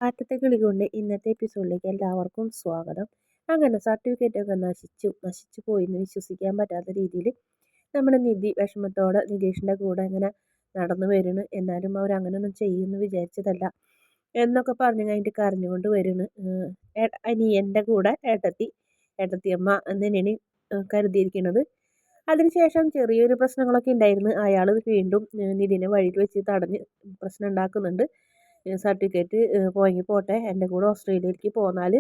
കാറ്റത്തെ കിളി കൊണ്ട് ഇന്നത്തെ എപ്പിസോഡിലേക്ക് എല്ലാവർക്കും സ്വാഗതം. അങ്ങനെ സർട്ടിഫിക്കറ്റ് ഒക്കെ നശിച്ചു പോയി എന്ന് വിശ്വസിക്കാൻ പറ്റാത്ത രീതിയിൽ നമ്മുടെ നിധി വിഷമത്തോടെ നികേഷിൻ്റെ കൂടെ ഇങ്ങനെ നടന്നു വരുന്നു. എന്നാലും അവർ അങ്ങനെയൊന്നും ചെയ്യുമെന്ന് വിചാരിച്ചതല്ല എന്നൊക്കെ പറഞ്ഞു കഴിഞ്ഞിട്ട് കരഞ്ഞുകൊണ്ട് വരുന്നു. അനിയൻ്റെ കൂടെ ഏട്ടത്തിയമ്മ എന്ന് തന്നെയാണ് കരുതിയിരിക്കുന്നത്. അതിനുശേഷം ചെറിയൊരു പ്രശ്നങ്ങളൊക്കെ ഉണ്ടായിരുന്നു. അയാൾ വീണ്ടും നിധിനെ വഴിയിൽ വെച്ച് തടഞ്ഞ് പ്രശ്നം ഉണ്ടാക്കുന്നുണ്ട്. സർട്ടിഫിക്കറ്റ് പോയെങ്കിൽ പോട്ടെ, എൻ്റെ കൂടെ ഓസ്ട്രേലിയയിലേക്ക് പോന്നാൽ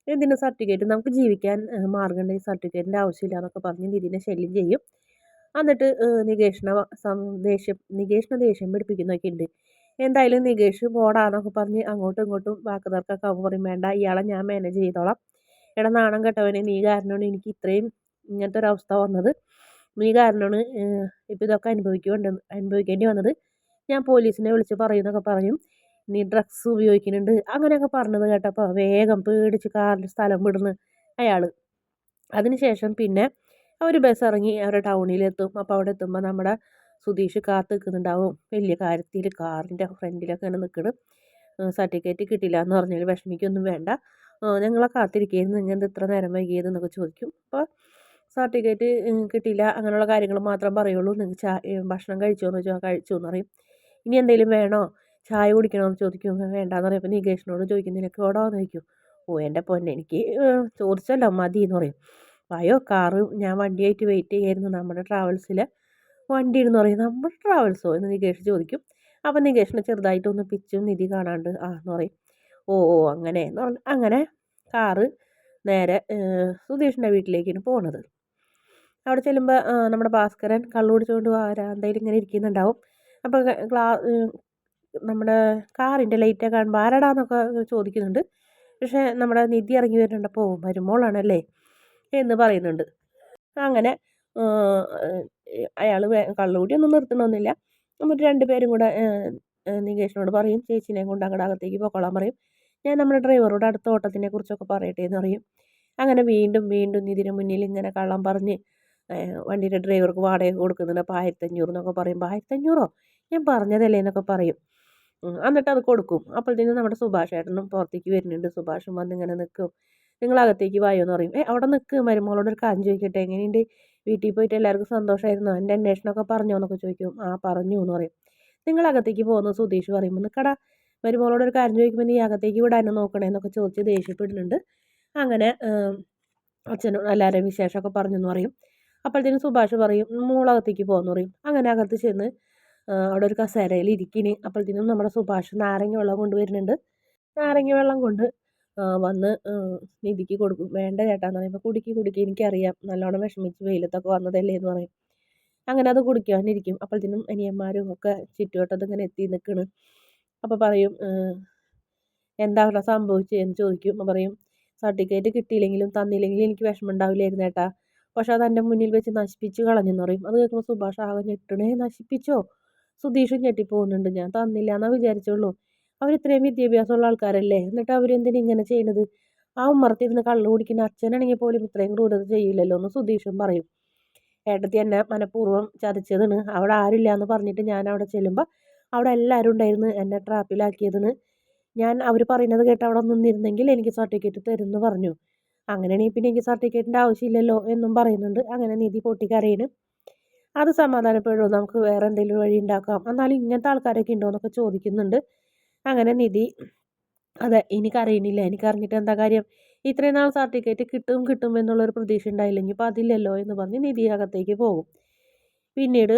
എന്തിന് സർട്ടിഫിക്കറ്റ്, നമുക്ക് ജീവിക്കാൻ മാർഗമുണ്ടെങ്കിൽ സർട്ടിഫിക്കറ്റിൻ്റെ ആവശ്യമില്ല എന്നൊക്കെ പറഞ്ഞ് നിധിനെ ശല്യം ചെയ്യും. എന്നിട്ട് നികേഷിനെ ദേഷ്യം പിടിപ്പിക്കുന്നൊക്കെ ഉണ്ട്. എന്തായാലും നികേഷ് പോടാന്നൊക്കെ പറഞ്ഞ് അങ്ങോട്ടും ഇങ്ങോട്ടും വാക്ക് തർക്കമൊക്കെ ആകുമ്പോൾ പറയും, വേണ്ട ഇയാളെ ഞാൻ മാനേജ് ചെയ്തോളാം. എടാ നാണം കെട്ടവനെ, നീ കാരണമാണ് എനിക്ക് ഇത്രയും ഇങ്ങനത്തെ ഒരു അവസ്ഥ വന്നത്, നീ കാരണമാണ് ഇപ്പം ഇതൊക്കെ അനുഭവിക്കേണ്ടി വന്നത്, ഞാൻ പോലീസിനെ വിളിച്ച് പറയുന്നൊക്കെ പറയും. നീ ഡ്രഗ്സ് ഉപയോഗിക്കുന്നുണ്ട് അങ്ങനെയൊക്കെ പറഞ്ഞത് കേട്ടപ്പോൾ വേഗം പേടിച്ച് കാറിൽ സ്ഥലം വിടുന്നു അയാൾ. അതിനുശേഷം പിന്നെ അവർ ബസ് ഇറങ്ങി അവരുടെ ടൗണിലെത്തും. അപ്പോൾ അവിടെ എത്തുമ്പോൾ നമ്മുടെ സുധീഷ് കാത്ത് നിൽക്കുന്നുണ്ടാവും. വലിയ കാര്യത്തിൽ കാറിൻ്റെ ഫ്രണ്ടിലൊക്കെയാണ് നിൽക്കുന്നത്. സർട്ടിഫിക്കറ്റ് കിട്ടില്ല എന്ന് പറഞ്ഞാൽ വിഷമിക്കൊന്നും വേണ്ട, ഞങ്ങളെ കാത്തിരിക്കുകയായിരുന്നു, നിങ്ങൾക്ക് ഇത്ര നേരം വൈകിയത് എന്നൊക്കെ ചോദിക്കും. അപ്പോൾ സർട്ടിഫിക്കറ്റ് കിട്ടിയില്ല അങ്ങനെയുള്ള കാര്യങ്ങൾ മാത്രം പറയുള്ളൂ. നിങ്ങൾക്ക് ഭക്ഷണം കഴിച്ചോന്ന് വെച്ചാൽ കഴിച്ചു എന്ന് പറയും. ഇനി എന്തെങ്കിലും വേണോ, ചായ കുടിക്കണമെന്ന് ചോദിക്കും. വേണ്ടാന്ന് പറയുമ്പോൾ നികേഷിനോട് ചോദിക്കും, നിനക്ക് ഓടാന്ന് ചോദിക്കും. ഓ എൻ്റെ പൊന്നെ, എനിക്ക് ചോദിച്ചല്ലോ മതി എന്ന് പറയും. വായോ, കാറ് ഞാൻ വണ്ടിയായിട്ട് വെയിറ്റ് ചെയ്യായിരുന്നു, നമ്മുടെ ട്രാവൽസിലെ വണ്ടി എന്ന് പറയും. നമ്മുടെ ട്രാവൽസോ എന്ന് നികേഷ് ചോദിക്കും. അപ്പം നികേഷിനെ ചെറുതായിട്ടൊന്ന് പിച്ചും നിധി കാണാണ്ട് ആ എന്ന് പറയും. ഓ ഓ അങ്ങനെ എന്ന് പറഞ്ഞു. അങ്ങനെ കാറ് നേരെ സുധീഷിൻ്റെ വീട്ടിലേക്കാണ് പോണത്. അവിടെ ചെല്ലുമ്പോൾ നമ്മുടെ ഭാസ്കരൻ കള്ളു കുടിച്ചുകൊണ്ട് എന്തായാലും ഇങ്ങനെ ഇരിക്കുന്നുണ്ടാവും. അപ്പോൾ നമ്മുടെ കാറിൻ്റെ ലൈറ്റൊക്കെ കാണുമ്പോൾ ആരടാന്നൊക്കെ ചോദിക്കുന്നുണ്ട്. പക്ഷേ നമ്മുടെ നിധി ഇറങ്ങി വരുന്നുണ്ടപ്പോൾ മരുമോളാണല്ലേ എന്ന് പറയുന്നുണ്ട്. അങ്ങനെ അയാൾ കള്ളുകൂടിയൊന്നും നിർത്തണമെന്നില്ല. എന്നിട്ട് രണ്ടുപേരും കൂടെ നികേഷിനോട് പറയും, ചേച്ചിനെ കൊണ്ട് അങ്ങോട്ട് അകത്തേക്ക് പൊക്കോളാൻ പറയും. ഞാൻ നമ്മുടെ ഡ്രൈവറോട് അടുത്ത ഓട്ടത്തിനെ കുറിച്ചൊക്കെ പറയട്ടെ എന്ന് പറയും. അങ്ങനെ വീണ്ടും വീണ്ടും ഇതിന് മുന്നിൽ ഇങ്ങനെ കള്ളം പറഞ്ഞ് വണ്ടിയുടെ ഡ്രൈവർക്ക് വാടക കൊടുക്കുന്നുണ്ട്. അപ്പോൾ 1500 എന്നൊക്കെ പറയുമ്പോൾ 1500 ഞാൻ പറഞ്ഞതല്ലേ എന്നൊക്കെ പറയും. എന്നിട്ട് അത് കൊടുക്കും. അപ്പോഴത്തേനും നമ്മുടെ സുഭാഷ് ഏട്ടനും പുറത്തേക്ക് വരുന്നുണ്ട്. സുഭാഷും വന്ന് ഇങ്ങനെ നിൽക്കും. നിങ്ങൾ അകത്തേക്ക് വായോ എന്ന് പറയും. അവിടെ നിൽക്ക്, മരുമോളോട് ഒരു കാര്യം ചോദിക്കട്ടെ, എങ്ങനെയുണ്ട്, വീട്ടിൽ പോയിട്ട് എല്ലാവർക്കും സന്തോഷമായിരുന്നോ, എൻ്റെ അന്വേഷണമൊക്കെ പറഞ്ഞോ എന്നൊക്കെ ചോദിക്കും. ആ പറഞ്ഞു എന്ന് പറയും. നിങ്ങൾ അകത്തേക്ക് പോകുന്നു സുധീഷ് പറയുമ്പോൾ, നിൽക്കടാ, മരുമോളോട് ഒരു കാര്യം ചോദിക്കുമ്പോൾ നീ അകത്തേക്ക് വിടാനും നോക്കണേ എന്നൊക്കെ ചോദിച്ച് ദേഷ്യപ്പെടുന്നുണ്ട്. അങ്ങനെ അച്ഛനോട് എല്ലാവരെയും വിശേഷമൊക്കെ പറഞ്ഞെന്ന് പറയും. അപ്പോഴത്തേനും സുഭാഷ് പറയും, മോളകത്തേക്ക് പോകുമെന്ന് പറയും. അങ്ങനെ അകത്ത് ചെന്ന് അവിടെ ഒരു കസേരയിൽ ഇരിക്കിന്. അപ്പോഴത്തേനും നമ്മുടെ സുഭാഷ് നാരങ്ങ വെള്ളം കൊണ്ടുവരുന്നുണ്ട്. നാരങ്ങ വെള്ളം കൊണ്ട് വന്ന് നിധിക്ക് കൊടുക്കും. വേണ്ട ചേട്ടാന്ന് പറയുമ്പോൾ, കുടിക്ക് എനിക്കറിയാം, നല്ലോണം വിഷമിച്ച് വെയിലത്തൊക്കെ വന്നതല്ലേ എന്ന് പറയും. അങ്ങനെ അത് കുടിക്കാനിരിക്കും. അപ്പോഴത്തേനും അനിയന്മാരും ഒക്കെ ചുറ്റുവട്ടത്ത് ഇങ്ങനെ എത്തി നിൽക്കണ്. അപ്പോൾ പറയും, എന്താ അവിടെ സംഭവിച്ചതെന്ന് ചോദിക്കും. അപ്പോൾ പറയും, സർട്ടിഫിക്കറ്റ് കിട്ടിയില്ലെങ്കിലും തന്നില്ലെങ്കിലും എനിക്ക് വിഷമം ഉണ്ടാവില്ലായിരുന്നു ഏട്ടാ, പക്ഷെ അത് എൻ്റെ മുന്നിൽ വെച്ച് നശിപ്പിച്ച് കളഞ്ഞെന്ന് പറയും. അത് കേൾക്കുമ്പോൾ സുഭാഷ് ആകെ ഞെട്ടണേ, നശിപ്പിച്ചോ? സുധീഷും ഞെട്ടിപ്പോകുന്നുണ്ട്. ഞാൻ തന്നില്ല എന്നാ വിചാരിച്ചുള്ളൂ, അവരിത്രയും വിദ്യാഭ്യാസമുള്ള ആൾക്കാരല്ലേ, എന്നിട്ട് അവരെന്തിനാ ഇങ്ങനെ ചെയ്യുന്നത്? ആ ഉമ്മറത്തിരുന്ന് കള്ളു കുടിക്കുന്ന അച്ഛനാണെങ്കിൽ പോലും ഇത്രയും ക്രൂരത ചെയ്യില്ലല്ലോ എന്ന് സുധീഷും പറയും. ഏട്ടത്തി എന്നെ മനഃപൂർവ്വം ചതിച്ചതിന്, അവിടെ ആരില്ല എന്ന് പറഞ്ഞിട്ട് ഞാൻ അവിടെ ചെല്ലുമ്പോൾ അവിടെ എല്ലാവരും ഉണ്ടായിരുന്നു, എന്നെ ട്രാപ്പിലാക്കിയതിന് ഞാൻ അവർ പറയുന്നത് കേട്ട് അവിടെ നിന്നിരുന്നെങ്കിൽ എനിക്ക് സർട്ടിഫിക്കറ്റ് തരുമെന്ന് പറഞ്ഞു. അങ്ങനെയാണെങ്കിൽ പിന്നെ എനിക്ക് സർട്ടിഫിക്കറ്റിൻ്റെ ആവശ്യമില്ലല്ലോ എന്നും പറയുന്നുണ്ട്. അങ്ങനെ നിധി പൊട്ടിക്കരയിന്. അത് സമാധാനപ്പെടും, നമുക്ക് വേറെ എന്തെങ്കിലും വഴി ഉണ്ടാക്കാം, എന്നാലും ഇങ്ങനത്തെ ആൾക്കാരൊക്കെ ഉണ്ടോ എന്നൊക്കെ ചോദിക്കുന്നുണ്ട്. അങ്ങനെ നിധി, അതെ എനിക്കറിയണില്ല, എനിക്കറിഞ്ഞിട്ട് എന്താ കാര്യം, ഇത്രയും നാൾ സർട്ടിഫിക്കറ്റ് കിട്ടും എന്നുള്ളൊരു പ്രതീക്ഷ ഉണ്ടായില്ല, ഇനിയിപ്പോൾ അതില്ലല്ലോ എന്ന് പറഞ്ഞ് നിധി അകത്തേക്ക് പോകും. പിന്നീട്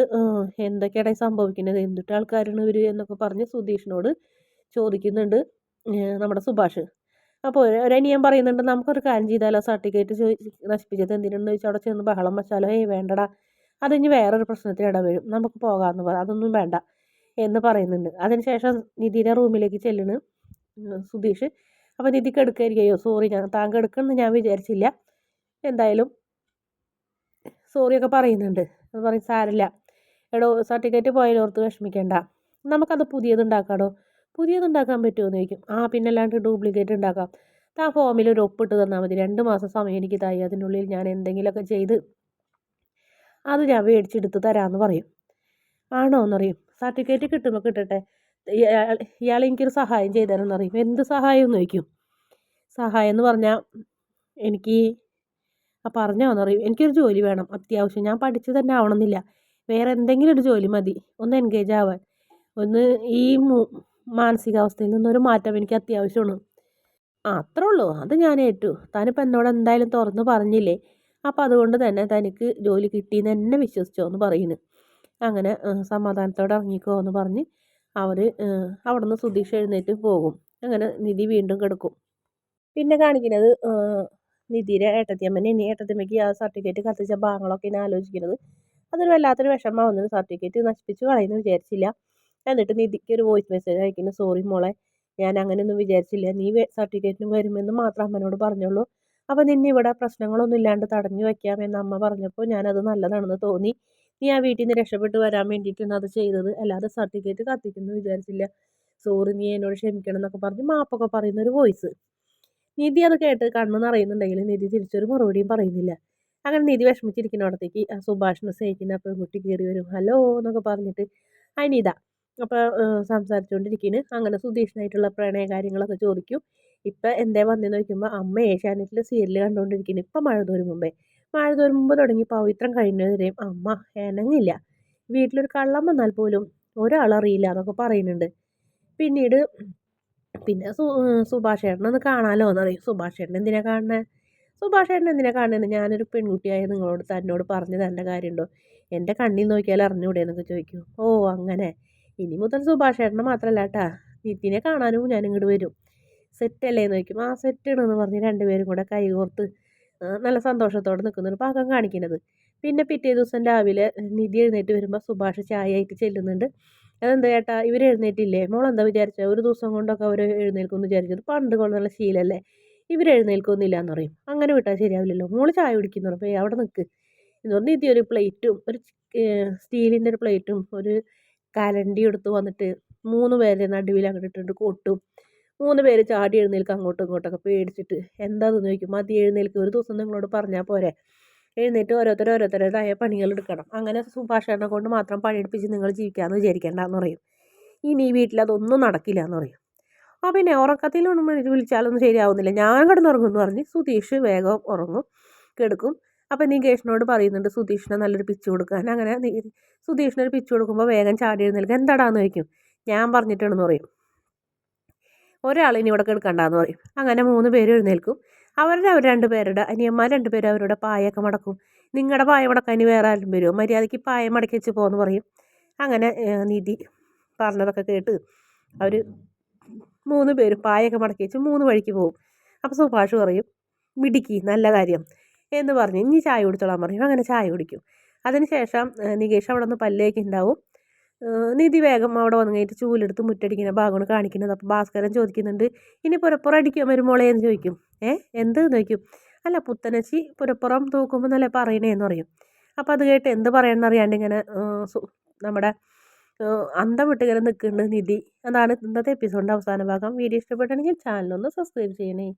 എന്തൊക്കെയാണ് സംഭവിക്കുന്നത്, എന്തിട്ട് ആൾക്കാരാണ് ഇവർ എന്നൊക്കെ പറഞ്ഞ് സുധീഷിനോട് ചോദിക്കുന്നുണ്ട് നമ്മുടെ സുഭാഷ്. അപ്പോൾ ഒരനിയൻ പറയുന്നുണ്ട്, നമുക്കൊരു കാര്യം ചെയ്താലോ, സർട്ടിഫിക്കറ്റ് നശിപ്പിച്ചത് എന്തിനാണെന്ന് ചോദിച്ചാൽ അവിടെ ചെന്ന് ബഹളം വെച്ചാലോ. വേണ്ടടാ, അതിന് വേറൊരു പ്രശ്നത്തിൽ ഇടവരും, നമുക്ക് പോകാമെന്ന് പറ, അതൊന്നും വേണ്ട എന്ന് പറയുന്നുണ്ട്. അതിനുശേഷം നിധിയുടെ റൂമിലേക്ക് ചെല്ലുന്നു സുധീഷ്. അപ്പോൾ നിധിക്ക് എടുക്കായിരിക്കോ, സോറി ഞാൻ താങ്കൾ എടുക്കണമെന്ന് ഞാൻ വിചാരിച്ചില്ല, എന്തായാലും സോറിയൊക്കെ പറയുന്നുണ്ട്. അത് പറയും, സാരില്ല എടോ, സർട്ടിഫിക്കറ്റ് പോയാലോർത്ത് വിഷമിക്കേണ്ട, നമുക്കത് പുതിയതുണ്ടാക്കാടോ. പുതിയതുണ്ടാക്കാൻ പറ്റുമോ എന്ന് ചോദിക്കും. ആ പിന്നല്ലാണ്ട് ഡ്യൂപ്ലിക്കേറ്റ് ഉണ്ടാക്കാം, താ ഫോമിൽ ഒരു ഒപ്പിട്ട് തന്നാൽ മതി, 2 മാസം സമയം എനിക്ക് തായി, അതിനുള്ളിൽ ഞാൻ എന്തെങ്കിലുമൊക്കെ ചെയ്ത് അത് ഞാൻ മേടിച്ചെടുത്ത് തരാമെന്ന് പറയും. ആണോ എന്നറിയും. സർട്ടിഫിക്കറ്റ് കിട്ടുമ്പോൾ കിട്ടട്ടെ, ഇയാൾ ഇയാൾ എനിക്കൊരു സഹായം ചെയ്തു തരണം എന്ന് പറയും. എന്ത് സഹായം എന്ന് ചോദിക്കും. സഹായം എന്ന് പറഞ്ഞാൽ എനിക്ക് പറഞ്ഞോന്ന് പറയും. എനിക്കൊരു ജോലി വേണം അത്യാവശ്യം. ഞാൻ പഠിച്ചു തന്നെ ആവണമെന്നില്ല. വേറെ എന്തെങ്കിലും ഒരു ജോലി മതി. ഒന്ന് എൻഗേജ് ആവാൻ. ഒന്ന് ഈ മാനസികാവസ്ഥയിൽ നിന്നൊരു മാറ്റം എനിക്ക് അത്യാവശ്യമാണ്. അത്രേ ഉള്ളൂ. അത് ഞാൻ ഏറ്റു. താനിപ്പോൾ എന്നോട് എന്തായാലും തുറന്ന് പറഞ്ഞില്ലേ. അപ്പോൾ അതുകൊണ്ട് തന്നെ തനിക്ക് ജോലി കിട്ടിയെന്ന് എന്നെ വിശ്വസിച്ചോ എന്ന് പറയുന്നു. അങ്ങനെ സമാധാനത്തോടെ ഇറങ്ങിക്കോ എന്ന് പറഞ്ഞ് അവർ അവിടെ നിന്ന് സുധീഷ് എഴുന്നേറ്റ് പോകും. അങ്ങനെ നിധി വീണ്ടും കിടക്കും. പിന്നെ കാണിക്കുന്നത് നിധിയുടെ ഏട്ടത്തിയമ്മനെ. ഇനി ഏട്ടത്തിയമ്മയ്ക്ക് ആ സർട്ടിഫിക്കറ്റ് കത്തിച്ച ഭാഗങ്ങളൊക്കെയാണ് ആലോചിക്കുന്നത്. അതൊരു വല്ലാത്തൊരു വിഷമമാവുന്നത്. സർട്ടിഫിക്കറ്റ് നശിപ്പിച്ച് കളയുന്നു വിചാരിച്ചില്ല. എന്നിട്ട് നിധിക്ക് ഒരു വോയിസ് മെസ്സേജ് അയക്കുന്നു. സോറി മോളെ, ഞാൻ അങ്ങനെയൊന്നും വിചാരിച്ചില്ല. നീ സർട്ടിഫിക്കറ്റിന് വരുമെന്ന് മാത്രം അമ്മനോട് പറഞ്ഞുള്ളൂ. അപ്പോൾ നിന്നെ ഇവിടെ പ്രശ്നങ്ങളൊന്നും ഇല്ലാണ്ട് തടഞ്ഞു വയ്ക്കാമെന്ന് അമ്മ പറഞ്ഞപ്പോൾ ഞാനത് നല്ലതാണെന്ന് തോന്നി. നീ ആ വീട്ടിൽ നിന്ന് രക്ഷപ്പെട്ട് വരാൻ വേണ്ടിയിട്ടാണ് അത് ചെയ്തത്. അല്ലാതെ സർട്ടിഫിക്കറ്റ് കത്തിക്കുന്നു വിചാരിച്ചില്ല. സോറി, നീ എന്നോട് ക്ഷമിക്കണം എന്നൊക്കെ പറഞ്ഞ് മാപ്പൊക്കെ പറയുന്ന ഒരു വോയിസ്. നിധി അത് കേട്ട് കണ്ണ് നിറയുന്നുണ്ടെങ്കിൽ നിധി തിരിച്ചൊരു മറുപടിയും പറയുന്നില്ല. അങ്ങനെ നിധി വിഷമിച്ചിരിക്കുന്നിടത്തേക്ക് സുഭാഷിനെ സ്നേഹിക്കുന്ന പെൺകുട്ടി കയറി വരും. ഹലോ എന്നൊക്കെ പറഞ്ഞിട്ട് അനിത അപ്പോൾ സംസാരിച്ചുകൊണ്ടിരിക്കുന്നു. അങ്ങനെ സുധീഷിനായിട്ടുള്ള പ്രണയ കാര്യങ്ങളൊക്കെ ചോദിക്കും. ഇപ്പം എന്തേ വന്നതെന്ന് ചോദിക്കുമ്പോൾ അമ്മ ഏഷ്യാനെറ്റിൽ സീരിയൽ കണ്ടുകൊണ്ടിരിക്കുന്നു. ഇപ്പം മഴ തോരും മുമ്പ് തുടങ്ങി പവിത്രം കഴിഞ്ഞവരെയും അമ്മ എനങ്ങില്ല. വീട്ടിലൊരു കള്ളം വന്നാൽ പോലും ഒരാളറിയില്ല എന്നൊക്കെ പറയുന്നുണ്ട്. പിന്നീട് പിന്നെ സുഭാഷ് ചേട്ടനൊന്ന് കാണാമല്ലോ എന്ന് പറയും. സുഭാഷ് ചേട്ടൻ എന്തിനാ കാണുന്നത്? സുഭാഷ് ചേട്ടൻ എന്തിനാ കാണുന്നത്? ഞാനൊരു പെൺകുട്ടിയായ നിങ്ങളോട് തന്നോട് പറഞ്ഞു തരേണ്ട കാര്യമുണ്ടോ? എൻ്റെ കണ്ണിൽ നോക്കിയാൽ അറിഞ്ഞൂടെ എന്നൊക്കെ ചോദിക്കും. ഓ അങ്ങനെ. ഇനി മുതൽ സുഭാഷ് ചേട്ടനെ മാത്രമല്ല കേട്ടാ, നിതിനെ കാണാനും ഞാൻ ഇങ്ങോട്ട് വരും. സെറ്റല്ലേ എന്ന് ചോദിക്കും. ആ സെറ്റാണെന്ന് പറഞ്ഞ് രണ്ടുപേരും കൂടെ കൈകോർത്ത് നല്ല സന്തോഷത്തോടെ നിൽക്കുന്നൊരു ഭാഗം കാണിക്കുന്നത്. പിന്നെ പിറ്റേ ദിവസം രാവിലെ നിധി എഴുന്നേറ്റ് വരുമ്പോൾ സുഭാഷ് ചായ ആയിട്ട് ചെല്ലുന്നുണ്ട്. അതെന്താ ചേട്ടാ ഇവർ എഴുന്നേറ്റില്ലേ? മോളെന്താ വിചാരിച്ചത്? ഒരു ദിവസം കൊണ്ടൊക്കെ അവർ എഴുന്നേൽക്കുമെന്ന് വിചാരിച്ചത് പണ്ട് കൊണ്ടുള്ള ശീലമല്ലേ? ഇവർ എഴുന്നേൽക്കൊന്നുമില്ല എന്ന് പറയും. അങ്ങനെ വിട്ടാൽ ശരിയാവില്ലല്ലോ. മോള് ചായ കുടിക്കുന്നു അപ്പോൾ അവിടെ നിൽക്ക് എന്ന് പറഞ്ഞ് നിധി ഒരു പ്ലേറ്റും ഒരു സ്റ്റീലിൻ്റെ ഒരു പ്ലേറ്റും ഒരു കരണ്ടി എടുത്ത് വന്നിട്ട് 3 പേരെ നടുവിൽ അങ്ങോട്ട് ഇട്ടിട്ട് കൊട്ടും. 3 പേര് ചാടി എഴുന്നേൽക്കും അങ്ങോട്ടും ഇങ്ങോട്ടൊക്കെ പേടിച്ചിട്ട്. എന്താണെന്ന് ചോദിക്കും. മതി എഴുന്നേൽക്കും, ഒരു ദിവസം നിങ്ങളോട് പറഞ്ഞാൽ പോരെ. എഴുന്നേറ്റ് ഓരോരുത്തരുടേതായ പണികൾ എടുക്കണം. അങ്ങനെ സുഭാഷേട്ടനെ കൊണ്ട് മാത്രം പണിയെടുപ്പിച്ച് നിങ്ങൾ ജീവിക്കാമെന്ന് വിചാരിക്കേണ്ടെന്ന് പറയും. ഇനി ഈ വീട്ടിൽ അതൊന്നും നടക്കില്ല എന്ന് പറയും. പിന്നെ ഉറക്കത്തിലൊന്നും വിളിച്ചാലൊന്നും ശരിയാവുന്നില്ല, ഞാൻ കിടന്നുറങ്ങും എന്ന് പറഞ്ഞ് സുധീഷ് വേഗം ഉറങ്ങും, കിടക്കും. അപ്പം നികേഷിനോട് പറയുന്നുണ്ട് സുധീഷിനെ നല്ലൊരു പിച്ച് കൊടുക്കാൻ. അങ്ങനെ സുധീഷിനൊരു പിച്ച് കൊടുക്കുമ്പോൾ വേഗം ചാടി എഴുന്നേൽക്കുക. എന്താടാന്ന് ചോദിക്കും. ഞാൻ പറഞ്ഞിട്ടുണ്ടെന്ന് പറയും. ഒരാളിനി ഇവിടെ കിടക്കണ്ടെന്ന് പറയും. അങ്ങനെ 3 പേര് എഴുന്നേൽക്കും. അവർ 2 പേരുടെ അനിയന്മാർ 2 പേര് അവരുടെ പായൊക്കെ മടക്കും. നിങ്ങളുടെ പായ മടക്കാൻ ഇനി വേറെ ആരും വരുമോ? മര്യാദയ്ക്ക് പായ മടക്കി വെച്ച് പോകുമെന്ന് പറയും. അങ്ങനെ നിധി പറഞ്ഞതൊക്കെ കേട്ട് അവർ 3 പേരും പായൊക്കെ മടക്കി വെച്ച് 3 വഴിക്ക് പോകും. അപ്പോൾ സുഭാഷ് പറയും മിടുക്കി, നല്ല കാര്യം എന്ന് പറഞ്ഞ് ഇനി ചായ കുടിച്ചോളാൻ പറയും. അങ്ങനെ ചായ കുടിക്കും. അതിനുശേഷം നികേഷ് അവിടെ നിന്ന് പല്ലേക്ക് ഉണ്ടാവും. നിധി വേഗം അവിടെ വന്നു കഴിഞ്ഞിട്ട് ചൂലെടുത്ത് മുറ്റടിക്കുന്ന ഭാഗമാണ് കാണിക്കുന്നത്. അപ്പോൾ ഭാസ്കരൻ ചോദിക്കുന്നുണ്ട്, ഇനി പുരപ്പുറം അടിക്കാൻ വരുമോളെ എന്ന് ചോദിക്കും. എന്ത് എന്ന് ചോദിക്കും. അല്ല പുത്തനച്ചി പുരപ്പുറം തൂക്കുമ്പോൾ നല്ല പറയണേന്ന് പറയും. അപ്പോൾ അത് കേട്ട് എന്ത് പറയണമെന്ന് അറിയാണ്ട് ഇങ്ങനെ നമ്മുടെ അന്തം വിട്ട് ഇങ്ങനെ നിൽക്കുന്നുണ്ട് നിധി. അതാണ് ഇന്നത്തെ എപ്പിസോഡിൻ്റെ അവസാന ഭാഗം. വീഡിയോ ഇഷ്ടപ്പെട്ടാണെങ്കിൽ ചാനലൊന്ന് സബ്സ്ക്രൈബ് ചെയ്യണേ.